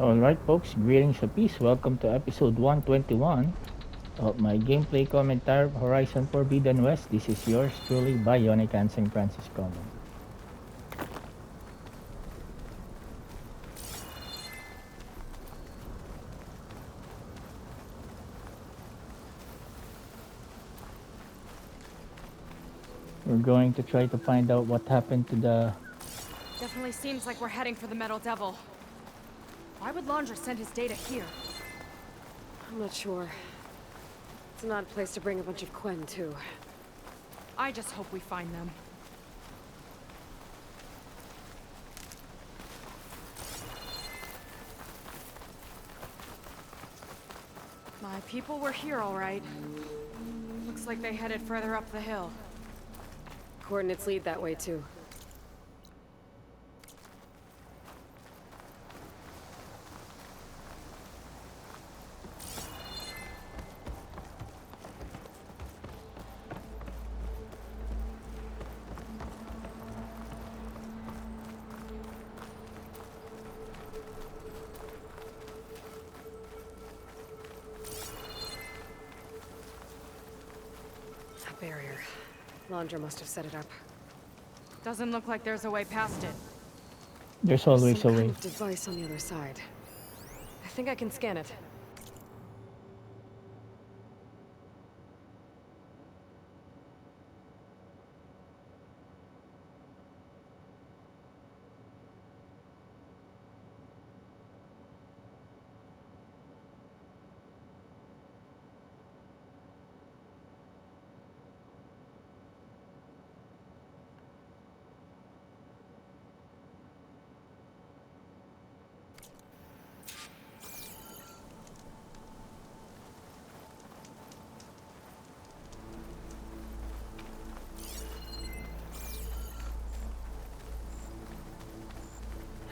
Alright, folks, greetings of peace. Welcome to episode 121 of my gameplay commentary of Horizon Forbidden West. This is yours truly, Bionic and St. Francis Common. We're going to try to find out what happened to the... Definitely seems like we're heading for the Metal Devil. Why would Laundra send his data here? I'm not sure. It's an odd place to bring a bunch of Quen, too. I just hope we find them. My people were here, all right. Looks like they headed further up the hill. Coordinates lead that way, too. A barrier. Laundra must have set it up. Doesn't look like there's a way past it. There's There's always some a kind way. of device on the other side. I think I can scan it.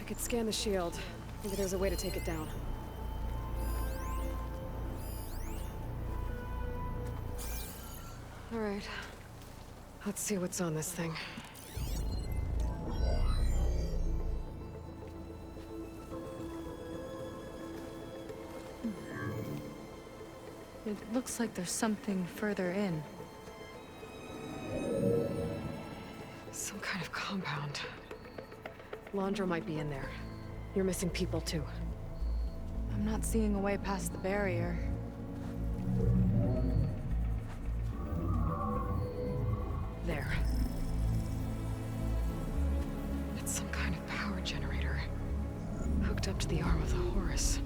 I could scan the shield. Maybe there's a way to take it down. All right. Let's see what's on this thing. It looks like there's something further in. Some kind of compound. Laundra might be in there. You're missing people, too. I'm not seeing a way past the barrier. There. It's some kind of power generator. Hooked up to the arm of the Horus.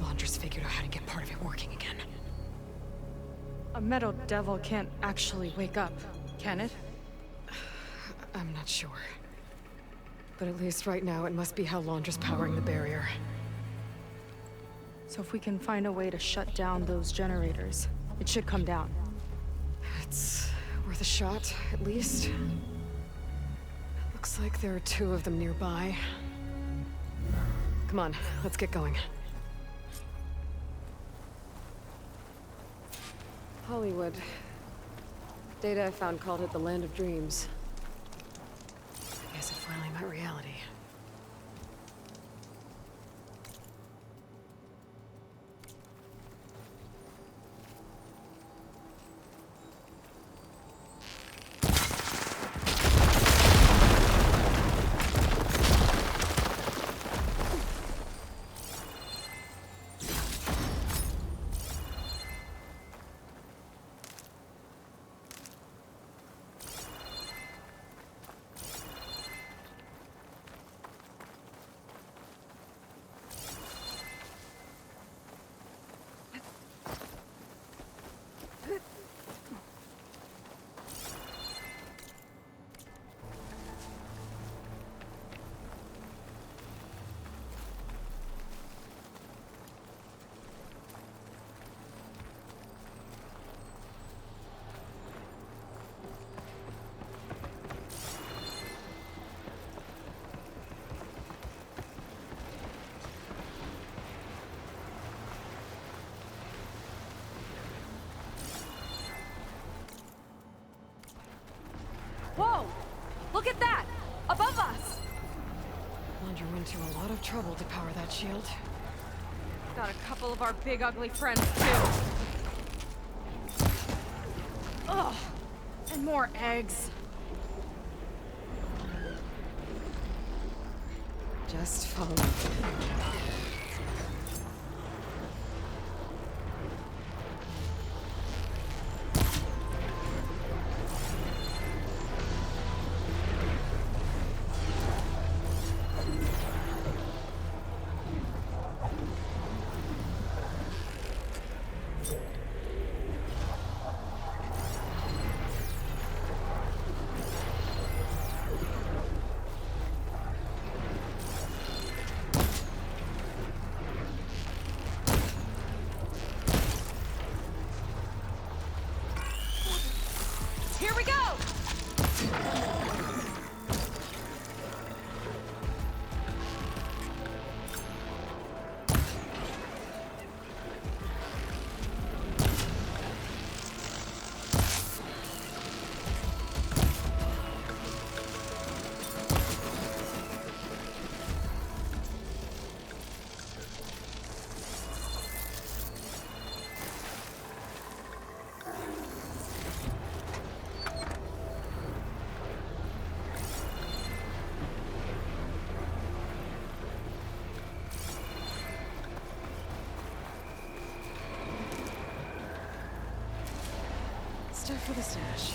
Laundra's figured out how to get part of it working again. A Metal Devil can't actually wake up, can it? I'm not sure. But at least right now, it must be how Laundra's powering the barrier. So if we can find a way to shut down those generators, it should come down. It's worth a shot, at least. Looks like there are two of them nearby. Come on, let's get going. Hollywood. Data I found called it the Land of Dreams. I guess it finally met reality. to a lot of trouble to power that shield. Got a couple of our big ugly friends too. Ugh, and more eggs. Just follow. Here we go! Stuff for the stash.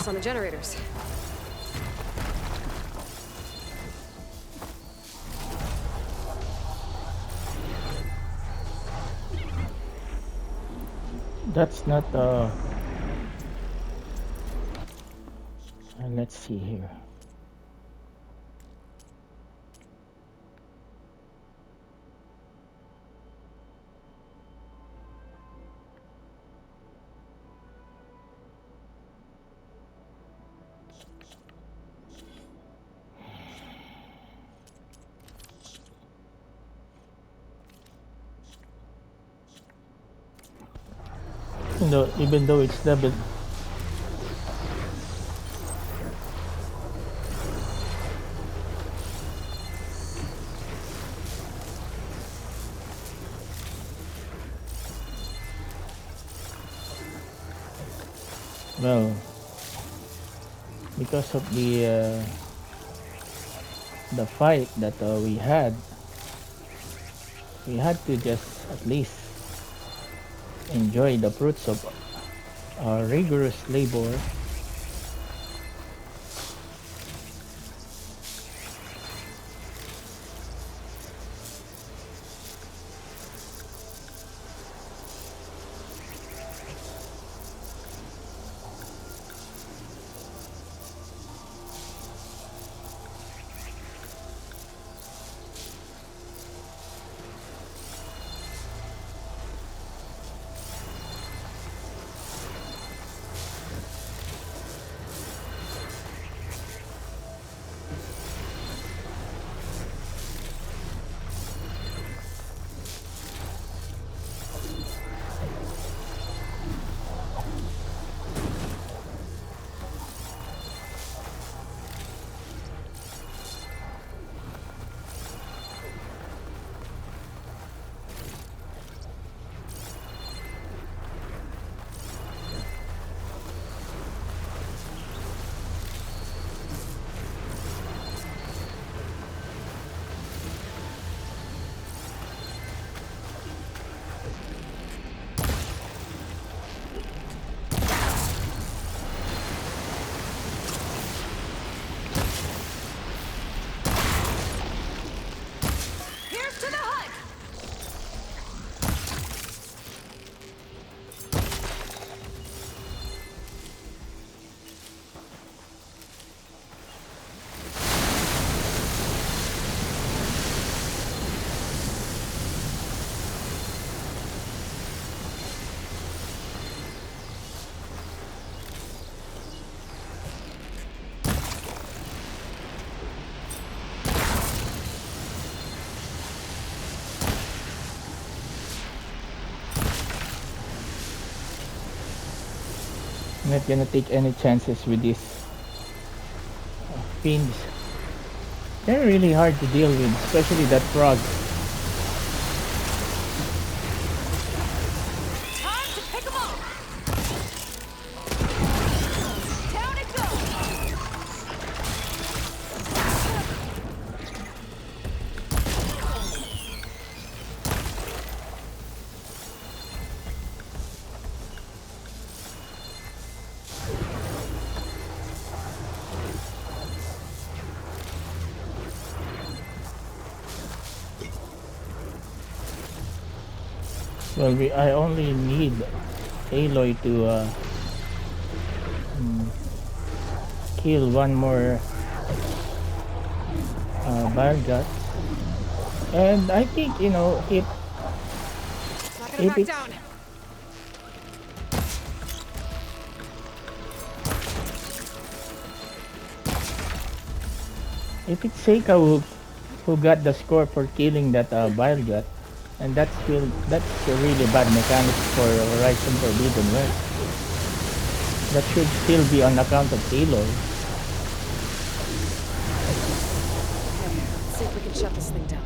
on the generators. That's not let's see here. Even though it's level, well, because of the fight that we had to just at least enjoy the fruits of our rigorous labor. Not gonna take any chances with these fiends. They're really hard to deal with, especially that frog. Time to pick 'em up! Down it Well, I only need Aloy to kill one more Bile Gut. And I think, if Not gonna If back it's- down. if it's Seika who got the score for killing that Bile Gut, and that's a really bad mechanic for Horizon Forbidden West. That should still be on account of Aloy. Let's see if we can shut this thing down.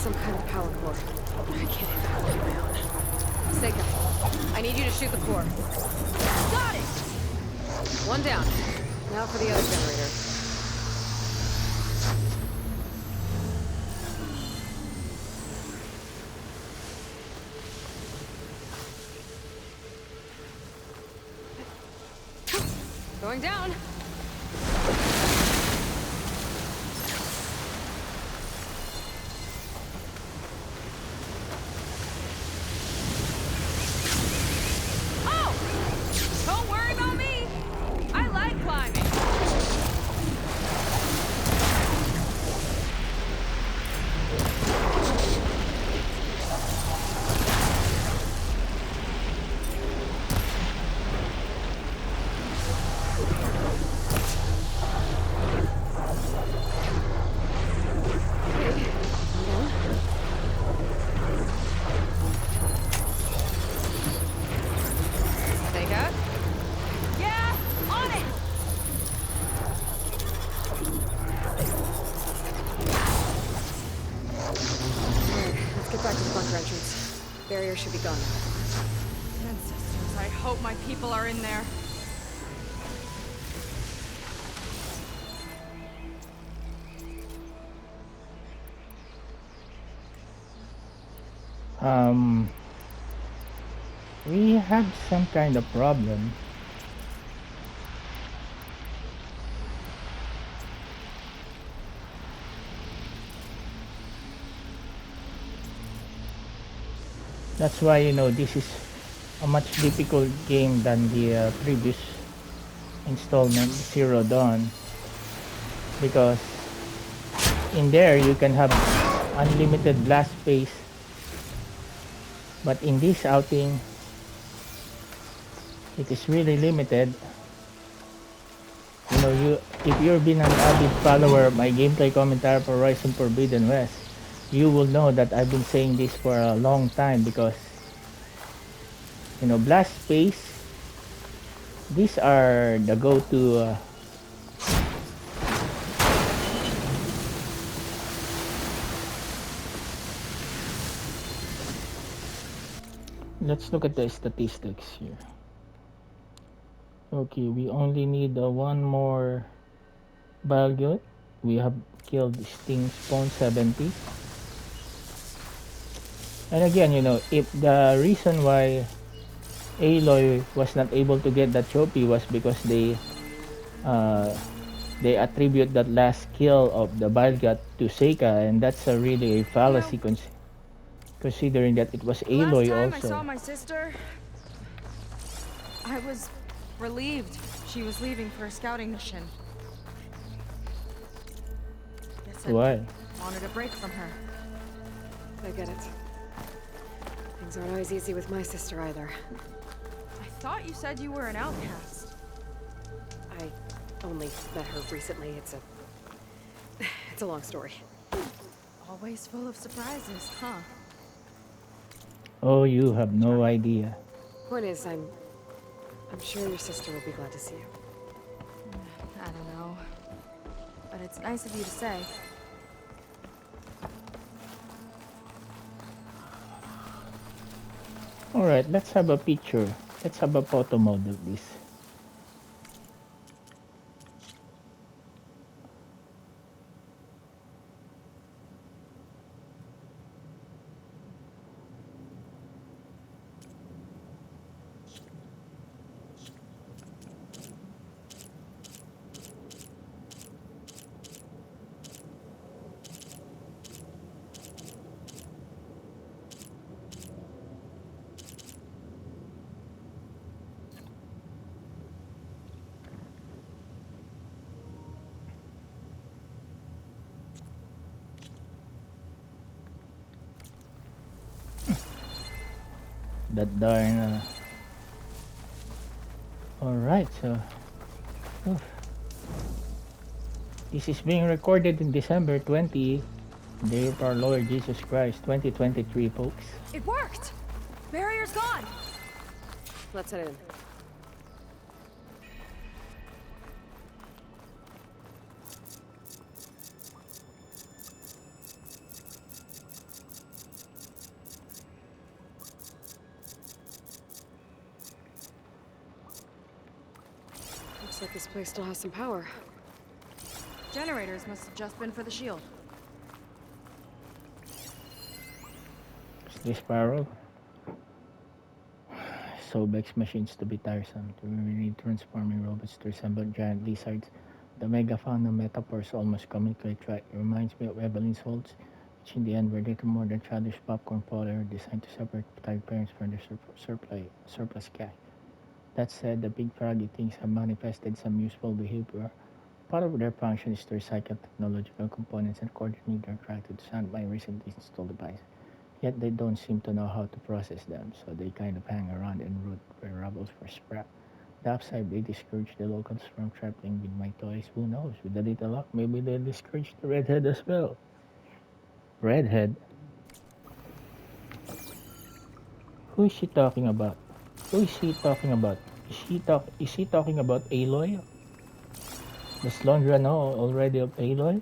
some kind of power core. I can't hit that on my own. Seika, I need you to shoot the core. Got it! One down. Now for the other generator. Going down. Oh! Don't worry about me! I like climbing! Seika? Yeah! On it! Let's get back to the bunker entrance. Barrier should be gone. Ancestors, I hope my people are in there. We have some kind of problem. That's why, you know, this is a much difficult game than the previous installment, Zero Dawn, because in there you can have unlimited blast space, but in this outing it is really limited. You know, if you've been an avid follower of my gameplay commentary for Horizon Forbidden West, you will know that I've been saying this for a long time, because, you know, blast space, these are the go-to let's look at the statistics here. Okay, we only need one more Balgut. We have killed Sting Spawn 70. And again, you know, if the reason why Aloy was not able to get that trophy was because they attribute that last kill of the Balgut to Seika, and that's a really a fallacy, considering that it was Aloy Last time I also. saw my sister, I was relieved she was leaving for a scouting mission. Guess I Why? wanted a break from her. I get it. Things aren't always easy with my sister either. I thought you said you were an outcast. I only met her recently. It's a long story. Always full of surprises, huh? Oh, you have no idea. Point is, I'm sure your sister will be glad to see you. I don't know. But it's nice of you to say. Alright, let's have a picture. Let's have a photo mode of this. That darn alright, so oof. This is being recorded in December 20, the year of our Lord Jesus Christ, 2023, folks. It worked! Barrier's gone! Let's head in. Looks like this place still has some power. Generators must have just been for the shield. Is this Sparrow? Sobek's machines to be tiresome. We need transforming robots to resemble giant lizards. The megafauna metaphors almost communicate right. It reminds me of Evelyn's holds, which in the end were little more than childish popcorn fodder designed to separate tired parents from their surplus cash. That said, the big froggy things have manifested some useful behavior. Part of their function is to recycle technological components and coordinate their track to sound my recently installed device. Yet they don't seem to know how to process them, so they kind of hang around and root for rubbles for scrap. The upside, they discourage the locals from traveling with my toys. Who knows? With a little luck, maybe they'll discourage the redhead as well. Redhead? Who is she talking about? Who is he talking about? Is he talking about Aloy? Does Londra know already of Aloy?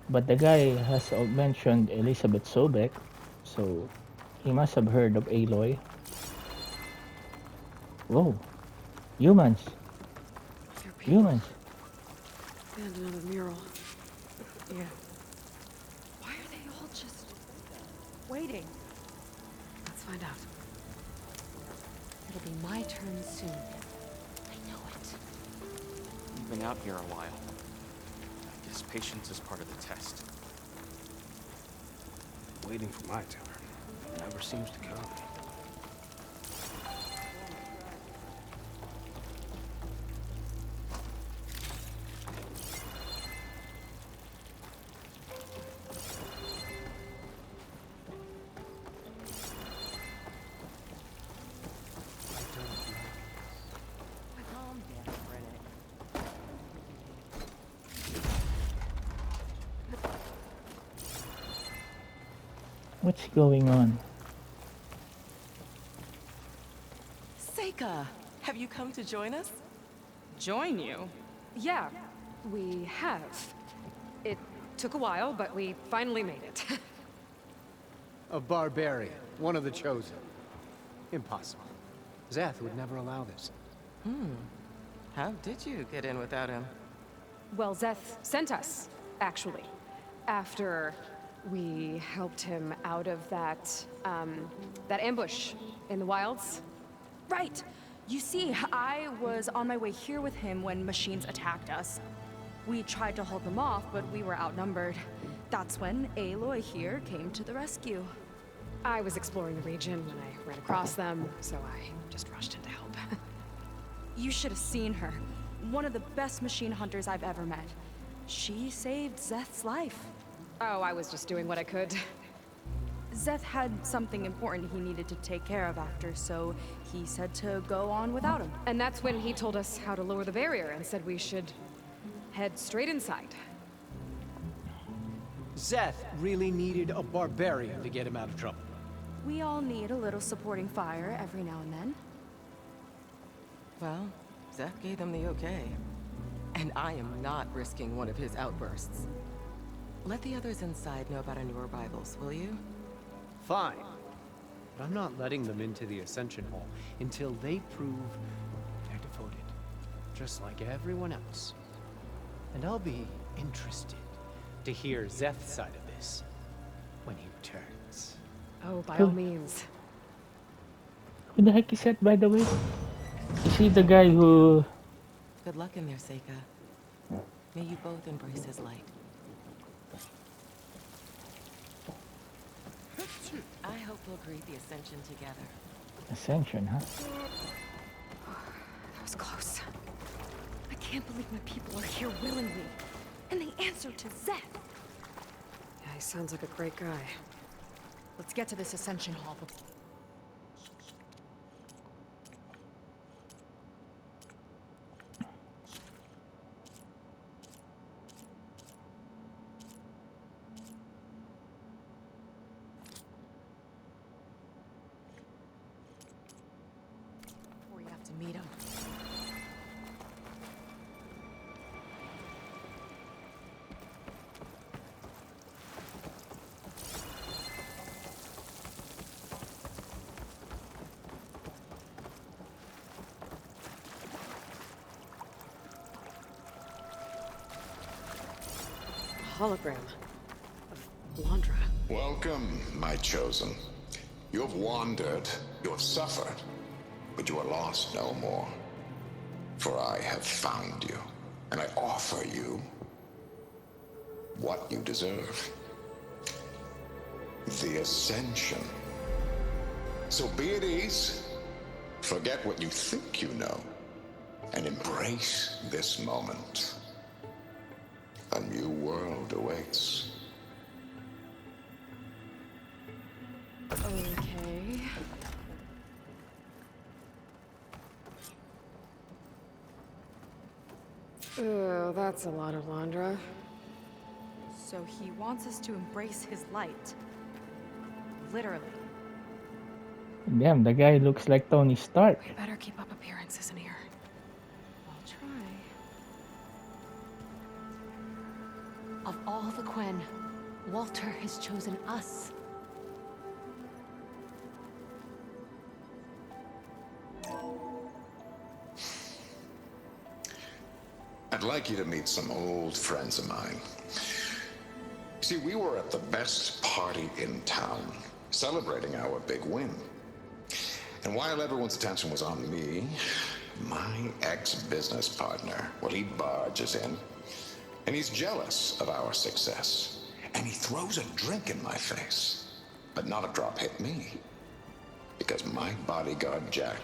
But the guy has mentioned Elizabeth Sobek, so he must have heard of Aloy. Whoa, humans, They're people. humans. And another mural. Yeah. Why are they all just waiting? Let's find out. It'll be my turn soon. I know it. You've been out here a while. I guess patience is part of the test. Waiting for my turn. It never seems to come. What's going on? Seika, have you come to join us? Join you? Yeah, we have. It took a while, but we finally made it. A barbarian, one of the chosen. Impossible. Zeth would never allow this. How did you get in without him? Well, Zeth sent us, actually. After we helped him out of that ambush in the wilds. Right. You see, I was on my way here with him when machines attacked us. We tried to hold them off, but we were outnumbered. That's when Aloy here came to the rescue. I was exploring the region when I ran across them, so I just rushed in to help. You should have seen her. One of the best machine hunters I've ever met. She saved Zeth's life. Oh, I was just doing what I could. Zeth had something important he needed to take care of after, so he said to go on without him. And that's when he told us how to lower the barrier and said we should head straight inside. Zeth really needed a barbarian to get him out of trouble. We all need a little supporting fire every now and then. Well, Zeth gave them the okay. And I am not risking one of his outbursts. Let the others inside know about our new arrivals, will you? Fine. But I'm not letting them into the Ascension Hall until they prove they're devoted. Just like everyone else. And I'll be interested to hear Zeth's side of this when he returns. Oh, by all means. Who the heck is that, by the way? Is he the guy who... Good luck in there, Seika. May you both embrace his light. I hope we'll greet the Ascension together. Ascension, huh? That was close. I can't believe my people are here willingly. And they answer to Zeth. Yeah, he sounds like a great guy. Let's get to this Ascension Hall. Before you have to meet him. hologram of Londra. Welcome, my chosen. You have wandered, you have suffered, but you are lost no more. For I have found you, and I offer you what you deserve. The Ascension. So be at ease, forget what you think you know, and embrace this moment. A new world awaits. Okay. Oh, that's a lot of Londra. So he wants us to embrace his light. Literally. Damn, the guy looks like Tony Stark. We better keep up appearances in here. I'll try. Of all the Quen, Walter has chosen us. I'd like you to meet some old friends of mine. See, we were at the best party in town, celebrating our big win. And while everyone's attention was on me, my ex-business partner, well, he barges in, and he's jealous of our success. And he throws a drink in my face, but not a drop hit me. Because my bodyguard, Jack,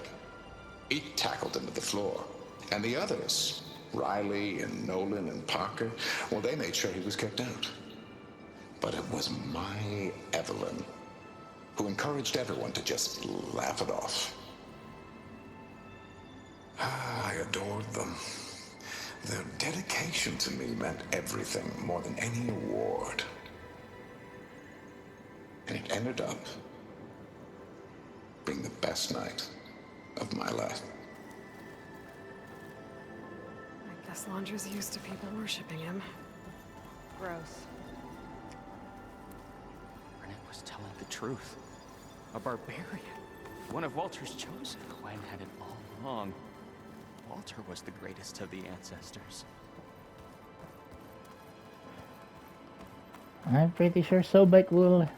he tackled him to the floor. And the others, Riley and Nolan and Parker, well, they made sure he was kicked out. But it was my Evelyn who encouraged everyone to just laugh it off. I adored them. Their dedication to me meant everything, more than any award. And it ended up being the best night of my life. I guess Londra's used to people worshipping him. Gross. Rennet was telling the truth. A barbarian. One of Walter's chosen. Quen had it all along. Walter was the greatest of the ancestors. I'm pretty sure Sobek will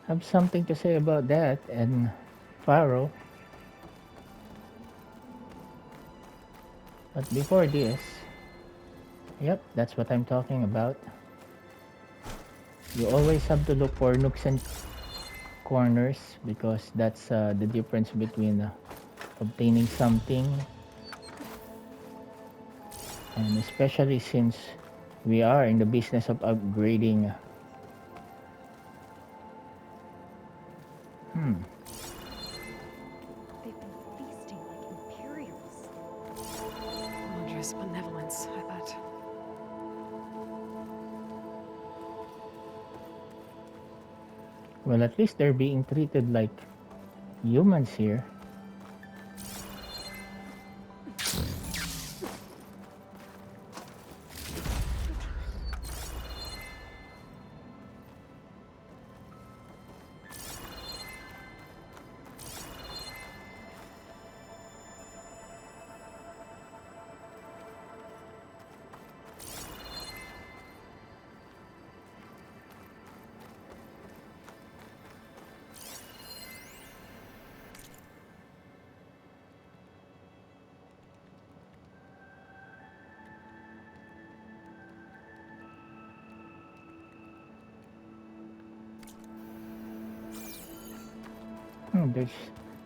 have something to say about that, and Pharaoh. But before this, yep, that's what I'm talking about. You always have to look for nooks and corners, because that's the difference between obtaining something, and especially since we are in the business of upgrading. They've been feasting like Imperials. Londra's benevolence, I bet. Well, at least they're being treated like humans here.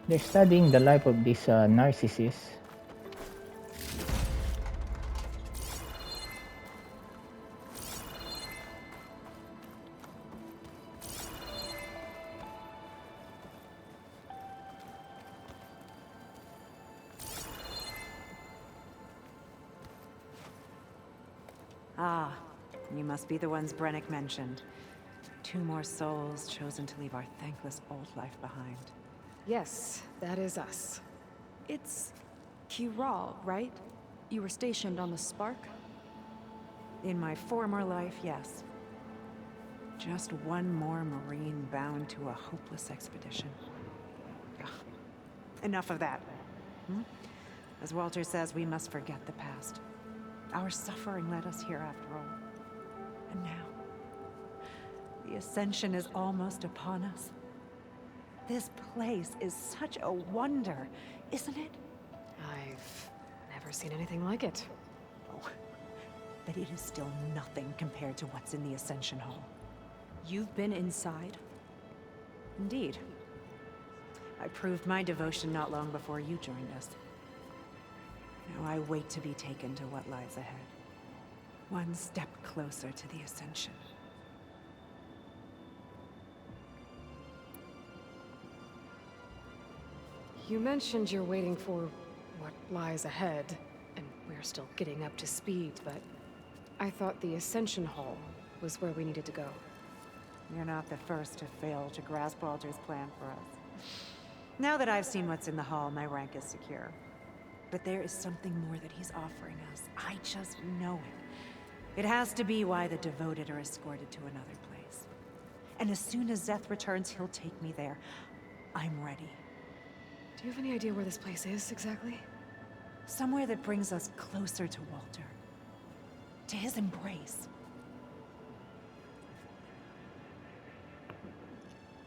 They're studying the life of this narcissist. Ah, you must be the ones Brennick mentioned. 2 more souls chosen to leave our thankless old life behind. Yes, that is us. It's Kiral, right? You were stationed on the Spark? In my former life, yes. Just one more Marine bound to a hopeless expedition. Ugh. Enough of that. As Walter says, we must forget the past. Our suffering led us here after all. And now, the Ascension is almost upon us. This place is such a wonder, isn't it? I've never seen anything like it. Oh, but it is still nothing compared to what's in the Ascension Hall. You've been inside? Indeed. I proved my devotion not long before you joined us. Now I wait to be taken to what lies ahead. One step closer to the Ascension. You mentioned you're waiting for what lies ahead, and we're still getting up to speed, but I thought the Ascension Hall was where we needed to go. You're not the first to fail to grasp Walter's plan for us. Now that I've seen what's in the hall, my rank is secure. But there is something more that he's offering us. I just know it. It has to be why the devoted are escorted to another place. And as soon as Zeth returns, he'll take me there. I'm ready. Do you have any idea where this place is, exactly? Somewhere that brings us closer to Walter. To his embrace.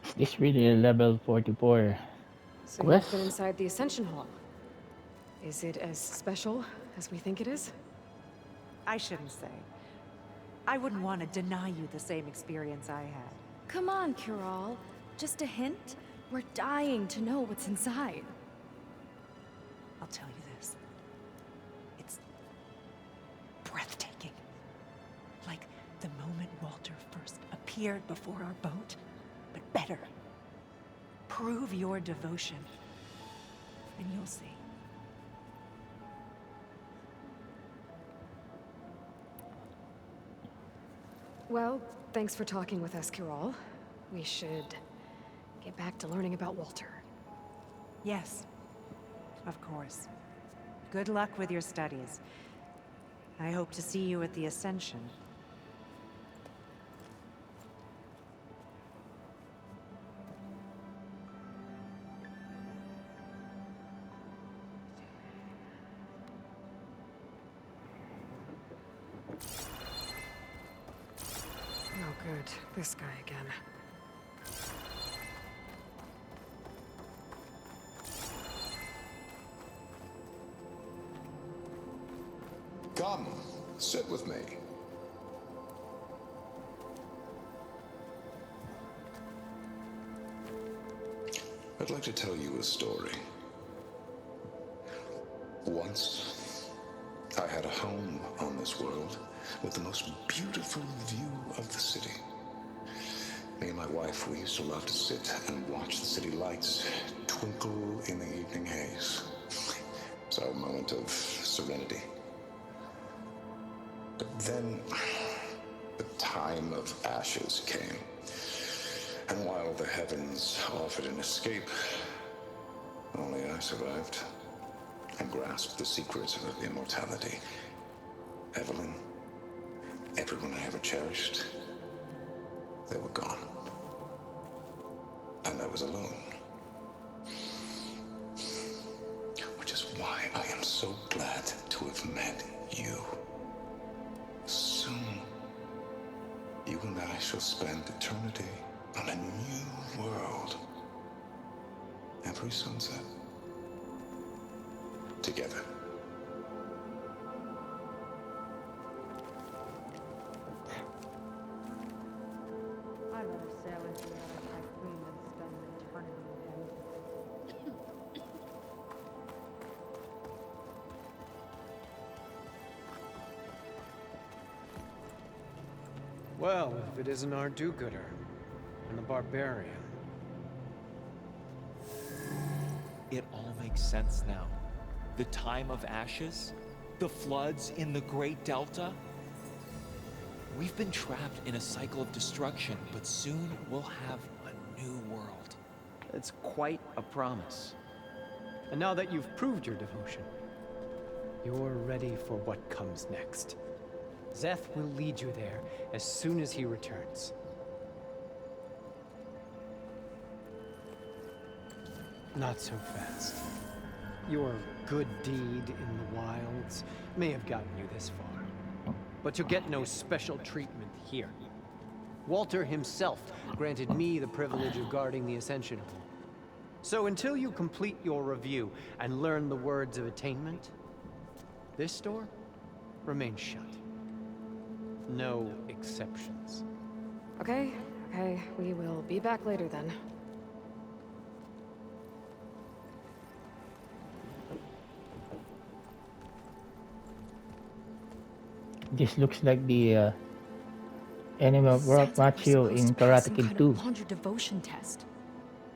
Is this really a level 44 So quest? you've been inside the Ascension Hall. Is it as special as we think it is? I shouldn't say. I wouldn't want to deny you the same experience I had. Come on, Kiral. Just a hint? We're dying to know what's inside. I'll tell you this. It's breathtaking. Like the moment Walter first appeared before our boat, but better. Prove your devotion, and you'll see. Well, thanks for talking with us, Kiral. We should get back to learning about Walter. Yes, of course. Good luck with your studies. I hope to see you at the Ascension. Oh, good. This guy again. Come, sit with me. I'd like to tell you a story. Once, I had a home on this world with the most beautiful view of the city. Me and my wife, we used to love to sit and watch the city lights twinkle in the evening haze. It's our moment of serenity. But then, the time of ashes came. And while the heavens offered an escape, only I survived and grasped the secrets of immortality. Evelyn, everyone I ever cherished, they were gone. And I was alone. Which is why I am so glad to have met you. Soon, you and I shall spend eternity on a new world. Every sunset. Together. I'd rather sail into the other typhoon than spend an eternity with him. Well, if it isn't our do-gooder and the barbarian. It all makes sense now. The time of ashes, the floods in the Great Delta. We've been trapped in a cycle of destruction, but soon we'll have a new world. It's quite a promise. And now that you've proved your devotion, you're ready for what comes next. Zeth will lead you there as soon as he returns. Not so fast. Your good deed in the wilds may have gotten you this far. but you'll get no special treatment here. Walter himself granted me the privilege of guarding the Ascension Hall. So until you complete your review and learn the words of attainment, this door remains shut. No exceptions. Okay, we will be back later then. This looks like the enemy of Rock Macho in Karate Kid 2. Laundry devotion test.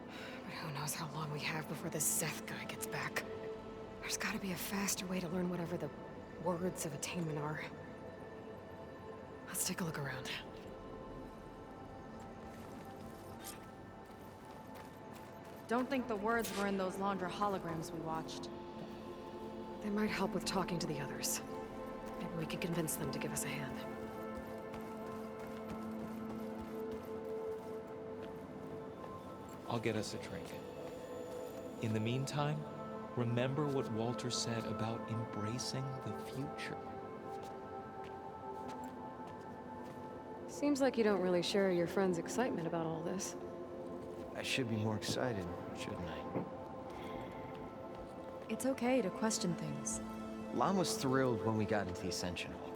But who knows how long we have before this Zeth guy gets back. There's gotta be a faster way to learn whatever the words of attainment are. Let's take a look around. Don't think the words were in those Laundra holograms we watched. They might help with talking to the others. Maybe we can convince them to give us a hand. I'll get us a drink. In the meantime, remember what Walter said about embracing the future. Seems like you don't really share your friend's excitement about all this. I should be more excited, shouldn't I? It's okay to question things. Lon was thrilled when we got into the Ascension Hall.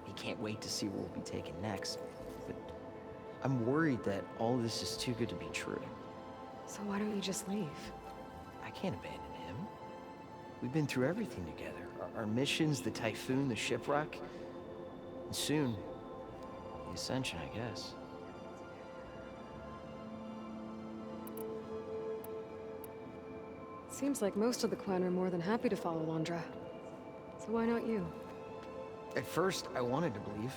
He can't wait to see what we'll be taking next. But I'm worried that all this is too good to be true. So why don't you just leave? I can't abandon him. We've been through everything together. Our missions, the Typhoon, the shipwreck. And soon, the Ascension, I guess. Seems like most of the clan are more than happy to follow Laundra. So why not you? At first, I wanted to believe.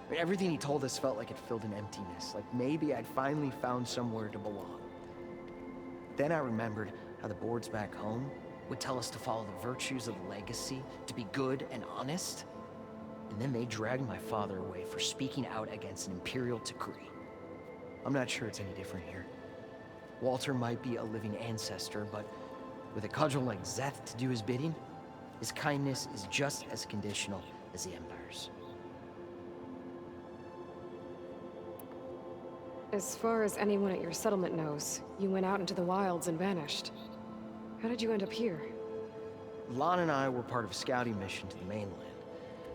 I mean, everything he told us felt like it filled an emptiness. Like maybe I'd finally found somewhere to belong. Then I remembered how the boards back home would tell us to follow the virtues of the legacy, to be good and honest. And then they dragged my father away for speaking out against an imperial decree. I'm not sure it's any different here. Walter might be a living ancestor, but with a cudgel like Zeth to do his bidding, his kindness is just as conditional as the Empire's. As far as anyone at your settlement knows, you went out into the wilds and vanished. How did you end up here? Lon and I were part of a scouting mission to the mainland,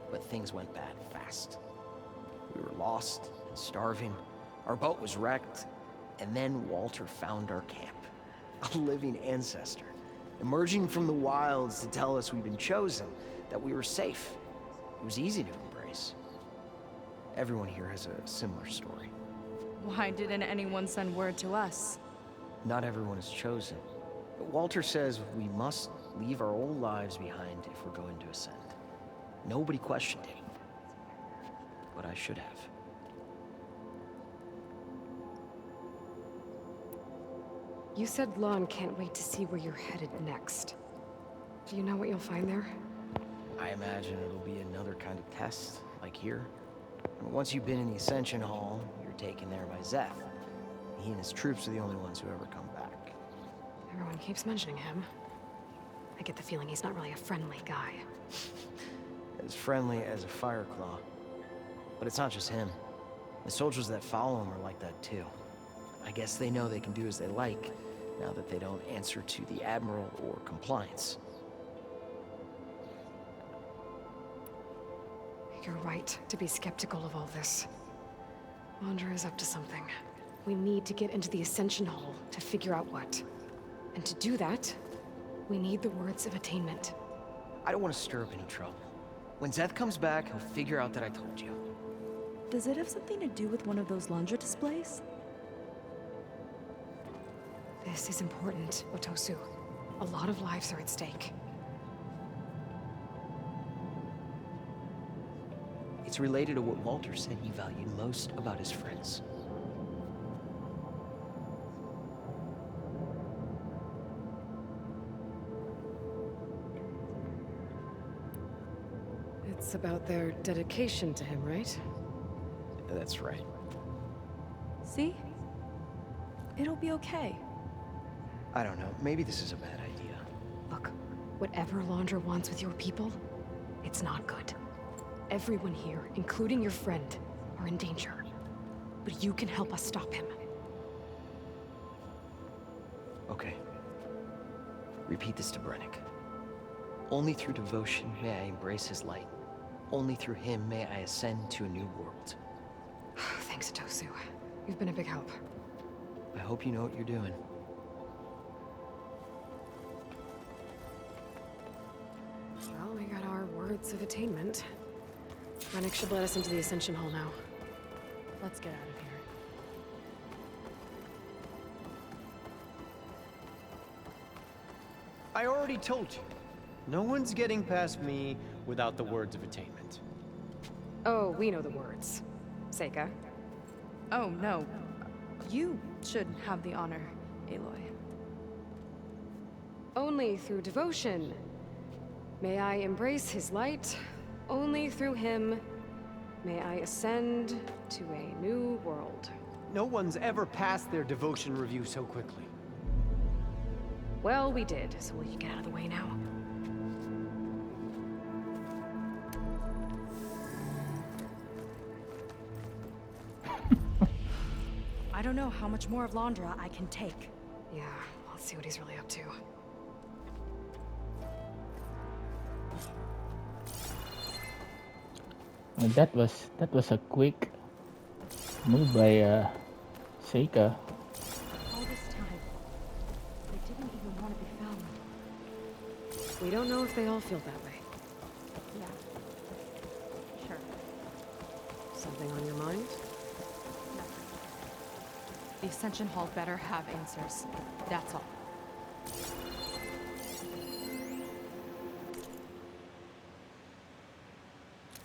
but things went bad fast. We were lost and starving, our boat was wrecked, and then Walter found our camp. A living ancestor, emerging from the wilds to tell us we'd been chosen, that we were safe. It was easy to embrace. Everyone here has a similar story. Why didn't anyone send word to us? Not everyone is chosen. But Walter says we must leave our old lives behind if we're going to ascend. Nobody questioned him. But I should have. You said Lon can't wait to see where you're headed next. Do you know what you'll find there? I imagine it'll be another kind of test, like here. I mean, once you've been in the Ascension Hall, you're taken there by Zeth. He and his troops are the only ones who ever come back. Everyone keeps mentioning him. I get the feeling he's not really a friendly guy. As friendly as a Fireclaw. But it's not just him. The soldiers that follow him are like that too. I guess they know they can do as they like, now that they don't answer to the Admiral or compliance. You're right to be skeptical of all this. Laundra is up to something. We need to get into the Ascension Hall to figure out what. And to do that, we need the words of attainment. I don't want to stir up any trouble. When Zeth comes back, he'll figure out that I told you. Does it have something to do with one of those Laundra displays? This is important, Otosu. A lot of lives are at stake. It's related to what Walter said he valued most about his friends. It's about their dedication to him, right? That's right. See? It'll be okay. I don't know, maybe this is a bad idea. Look, whatever Laundra wants with your people, it's not good. everyone here, including your friend, are in danger. But you can help us stop him. Okay. Repeat this to Brennick. Only through devotion may I embrace his light. Only through him may I ascend to a new world. Thanks, Tosu. You've been a big help. I hope you know what you're doing. Well, we got our words of attainment. Rennick should let us into the Ascension Hall now. Let's get out of here. I already told you. No one's getting past me without the words of attainment. Oh, we know the words. Seika. Oh, no. You should have the honor, Aloy. Only through devotion may I embrace his light. Only through him may I ascend to a new world. No one's ever passed their devotion review so quickly. Well, we did, so will you get out of the way now? I don't know how much more of Londra I can take. Yeah, let's see what he's really up to. And that was a quick move by Seika. All this time, they didn't even want to be found. We don't know if they all feel that way. Yeah. Sure. Something on your mind? Nothing. The Ascension Hall better have answers. That's all.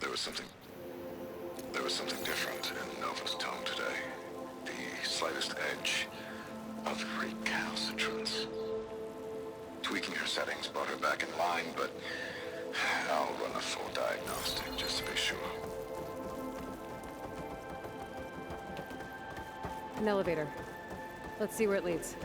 There was something different in Nova's tone today. The slightest edge of recalcitrance. Tweaking her settings brought her back in line, but I'll run a full diagnostic just to be sure. An elevator. Let's see where it leads.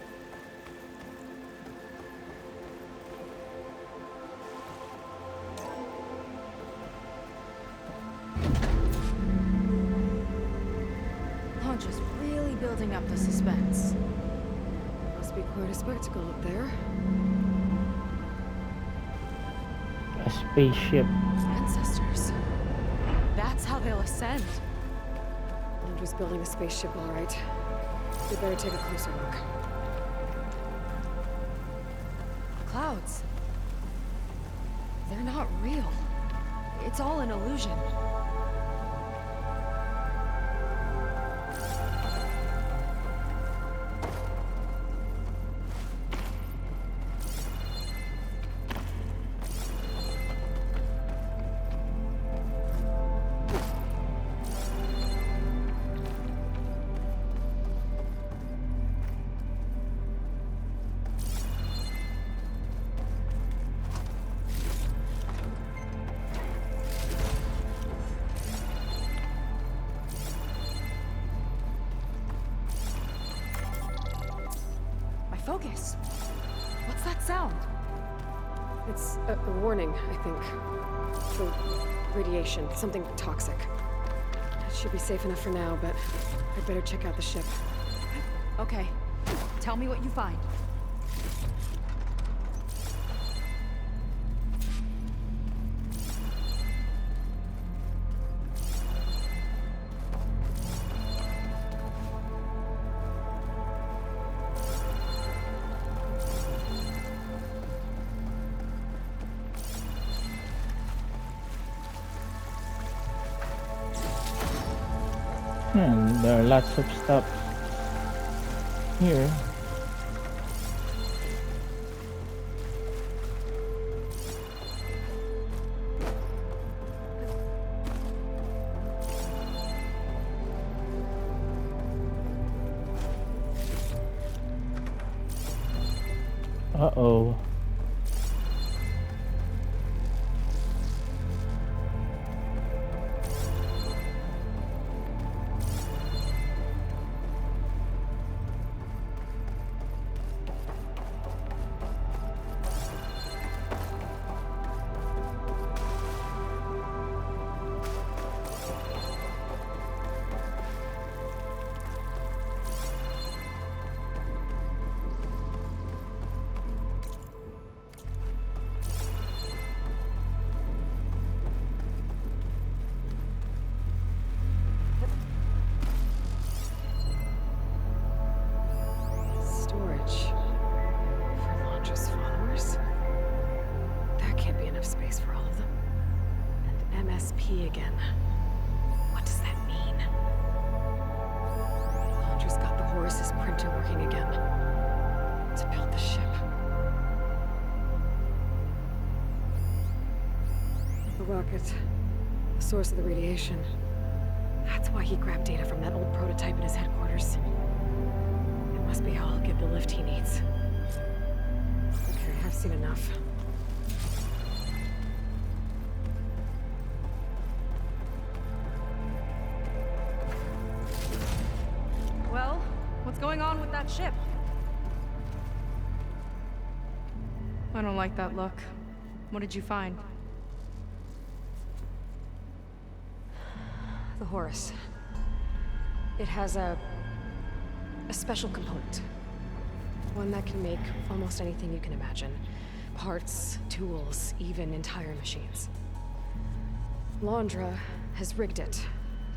Londra's really building up the suspense. Must be quite a spectacle up there. A spaceship. Ancestors. That's how they'll ascend. Londra's building a spaceship, all right. We better take a closer look. Clouds. They're not real. It's all an illusion. Focus. What's that sound? It's a warning, I think. For radiation, something toxic. It should be safe enough for now, but I'd better check out the ship. Okay. Tell me what you find. There are lots of stuff here. Uh-oh. rocket. The source of the radiation. That's why he grabbed data from that old prototype in his headquarters. It must be how he'll get the lift he needs. Okay, I've seen enough. Well, what's going on with that ship? I don't like that look. What did you find? The Horus. It has a special component. One that can make almost anything you can imagine. Parts, tools, even entire machines. Laundra has rigged it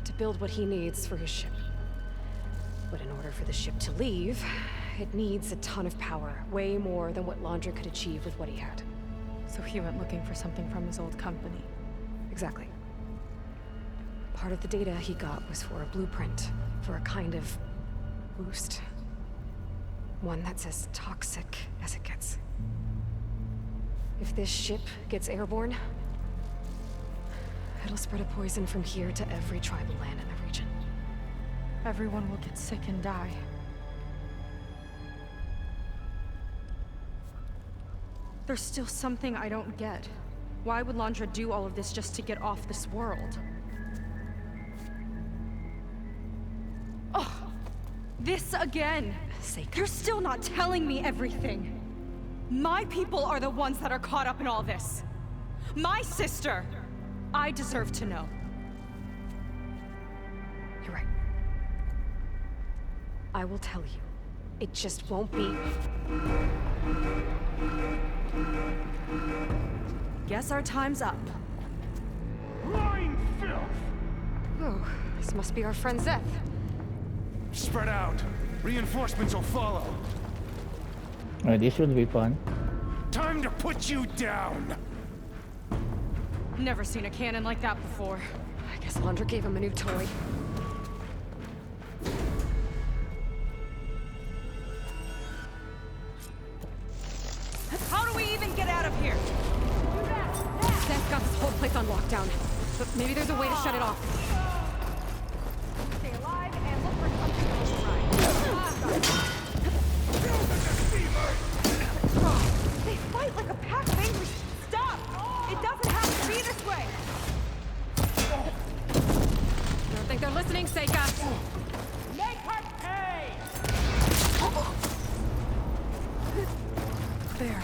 to build what he needs for his ship. But in order for the ship to leave, it needs a ton of power, way more than what Laundra could achieve with what he had. So he went looking for something from his old company. Exactly. Part of the data he got was for a blueprint, for a kind of boost. One that's as toxic as it gets. If this ship gets airborne, it'll spread a poison from here to every tribal land in the region. Everyone will get sick and die. There's still something I don't get. Why would Laundra do all of this just to get off this world? Oh, this again! You're still not telling me everything. My people are the ones that are caught up in all this. My sister! I deserve to know. You're right. I will tell you. It just won't be. Guess our time's up. Lying filth! Oh, this must be our friend Zeth. Spread out. Reinforcements will follow. This will be fun. Time to put you down! Never seen a cannon like that before. I guess Laundra gave him a new toy. How do we even get out of here? Zeth got this whole place on lockdown. But maybe there's a way to shut it off. Stay alive and look for something to override. They fight like a pack of angry... Stop! It doesn't have to be this way! I don't think they're listening, Seika. Make her pay! There.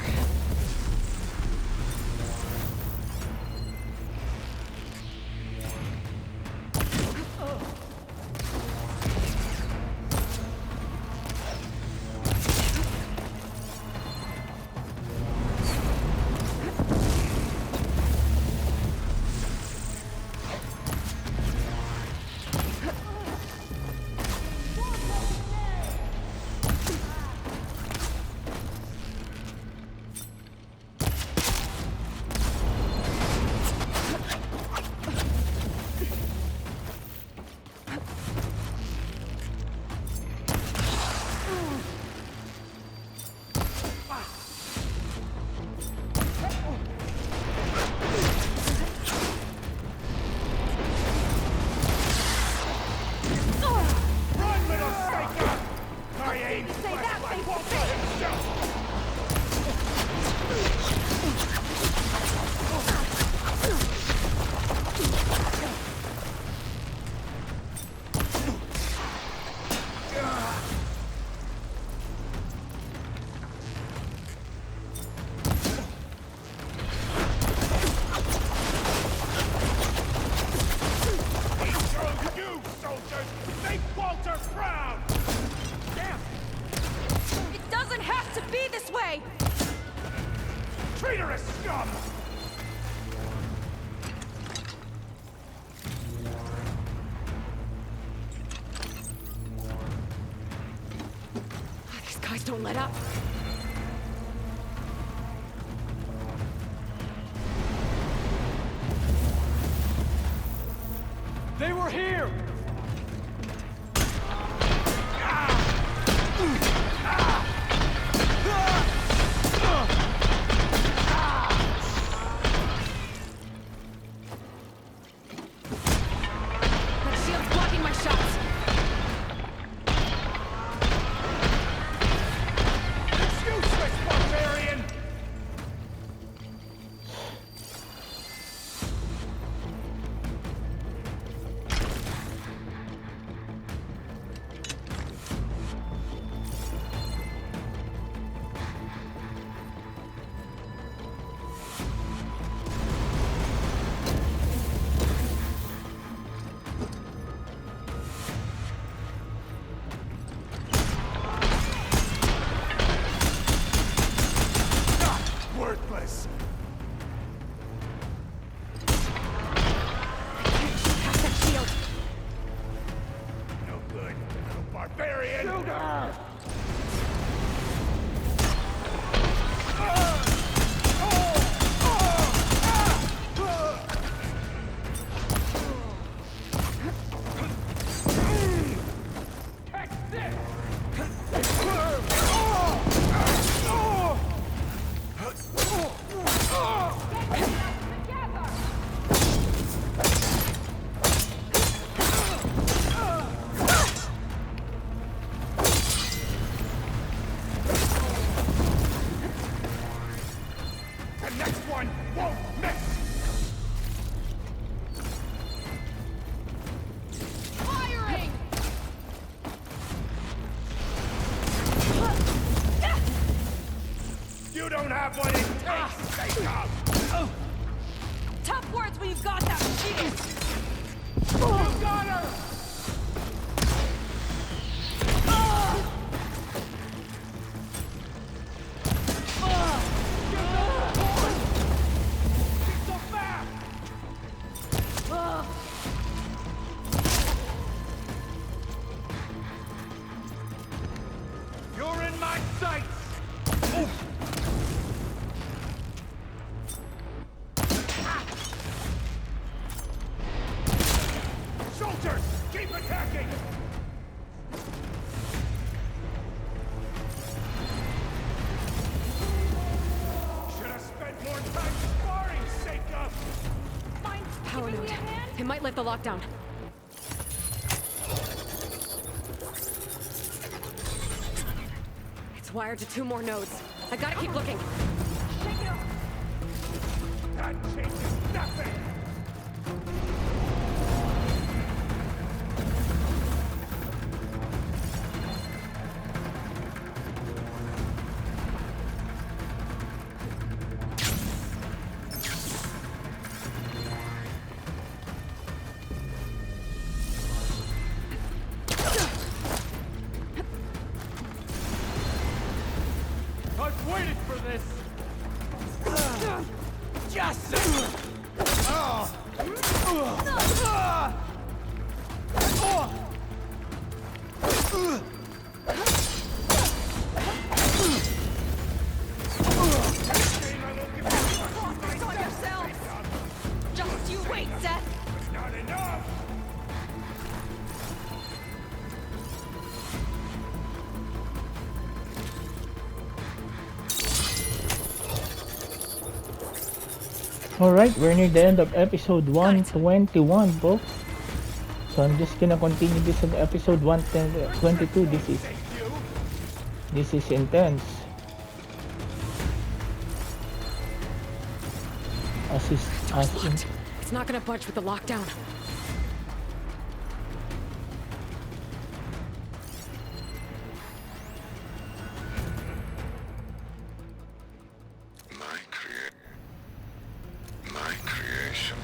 Traitorous scum! These guys don't let up. They were here! Vultures! Keep attacking! Should have spent more time sparring, Seika! Power node. It might lift the lockdown. It's wired to 2 more nodes. I gotta keep looking. That changes nothing! I've waited for this! Justice! Focus on yourselves! Just you wait, Seth! Not enough! Alright, we're near the end of episode 121, folks. So I'm just gonna continue this in episode 122. This is intense. It's not gonna budge with the lockdown. My creation,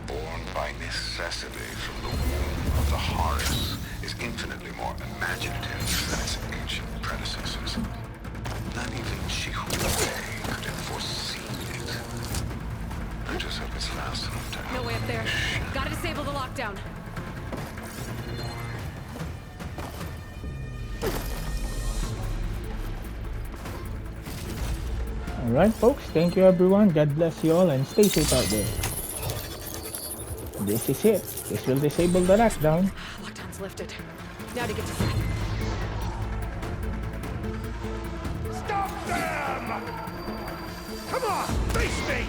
born by necessity from the womb of the Horus, is infinitely more imaginative than its ancient predecessors. Not even Chihuahua could have foreseen it. I just hope it's fast enough to No way up there. Gotta disable the lockdown. Alright, folks. Thank you, everyone. God bless you all and stay safe out there. This is it. This will disable the lockdown. Lockdown's lifted. Now to get to Seth. Stop them! Come on, face me!